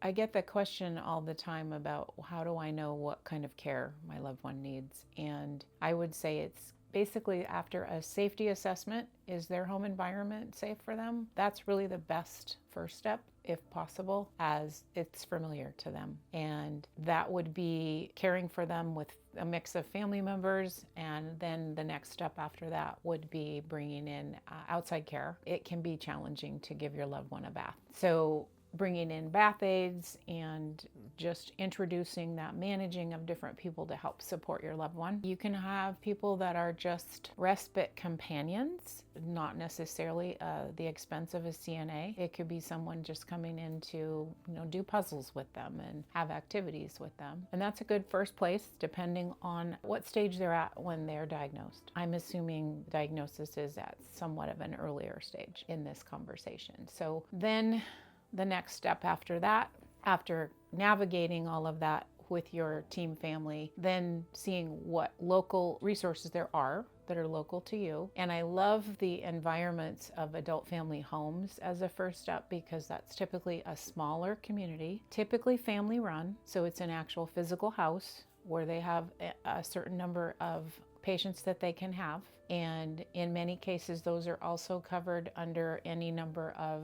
I get the question all the time about how do I know what kind of care my loved one needs? And I would say it's basically after a safety assessment. Is their home environment safe for them? That's really the best first step, if possible, as it's familiar to them. And that would be caring for them with a mix of family members. And then the next step after that would be bringing in outside care. It can be challenging to give your loved one a bath. So bringing in bath aids and just introducing that managing of different people to help support your loved one. You can have people that are just respite companions, not necessarily the expense of a CNA. It could be someone just coming in to, do puzzles with them and have activities with them. And that's a good first place, depending on what stage they're at when they're diagnosed. I'm assuming diagnosis is at somewhat of an earlier stage in this conversation. So then the next step after that, after navigating all of that with your team family, then seeing what local resources there are that are local to you. And I love the environments of adult family homes as a first step because that's typically a smaller community, typically family run. So it's an actual physical house where they have a certain number of patients that they can have. And in many cases, those are also covered under any number of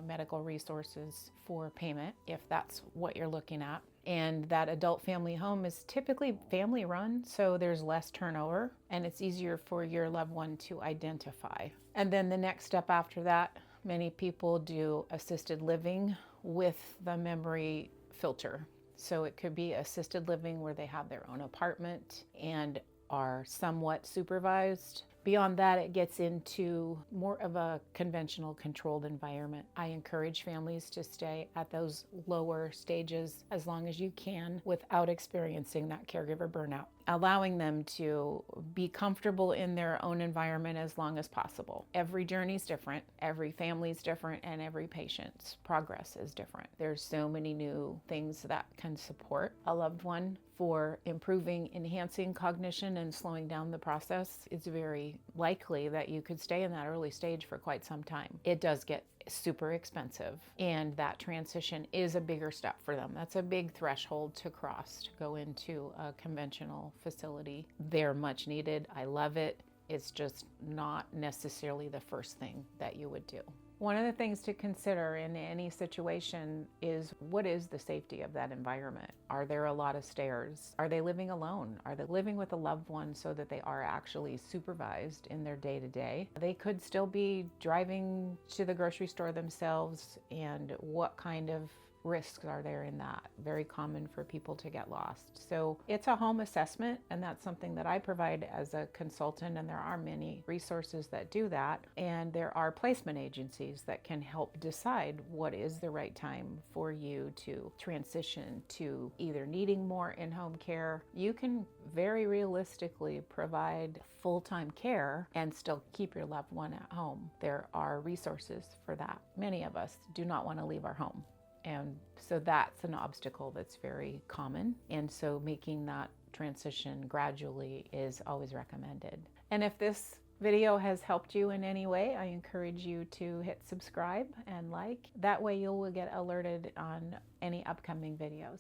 medical resources for payment, if that's what you're looking at. And that adult family home is typically family run, so there's less turnover and it's easier for your loved one to identify. And then the next step after that, many people do assisted living with the memory filter. So it could be assisted living where they have their own apartment and are somewhat supervised. Beyond that, it gets into more of a conventional controlled environment. I encourage families to stay at those lower stages as long as you can without experiencing that caregiver burnout, allowing them to be comfortable in their own environment as long as possible. Every journey is different, every family is different, and every patient's progress is different. There's so many new things that can support a loved one for improving, enhancing cognition and slowing down the process. It's very likely that you could stay in that early stage for quite some time. It does get super expensive, and that transition is a bigger step for them. That's a big threshold to cross to go into a conventional facility. They're much needed. I love it. It's just not necessarily the first thing that you would do. One of the things to consider in any situation is what is the safety of that environment? Are there a lot of stairs? Are they living alone? Are they living with a loved one so that they are actually supervised in their day-to-day? They could still be driving to the grocery store themselves, and what kind of risks are there in that? Very common for people to get lost. So it's a home assessment, and that's something that I provide as a consultant, and there are many resources that do that. And there are placement agencies that can help decide what is the right time for you to transition to either needing more in-home care. You can very realistically provide full-time care and still keep your loved one at home. There are resources for that. Many of us do not want to leave our home. And so that's an obstacle that's very common. And so making that transition gradually is always recommended. And if this video has helped you in any way, I encourage you to hit subscribe and like. That way you will get alerted on any upcoming videos.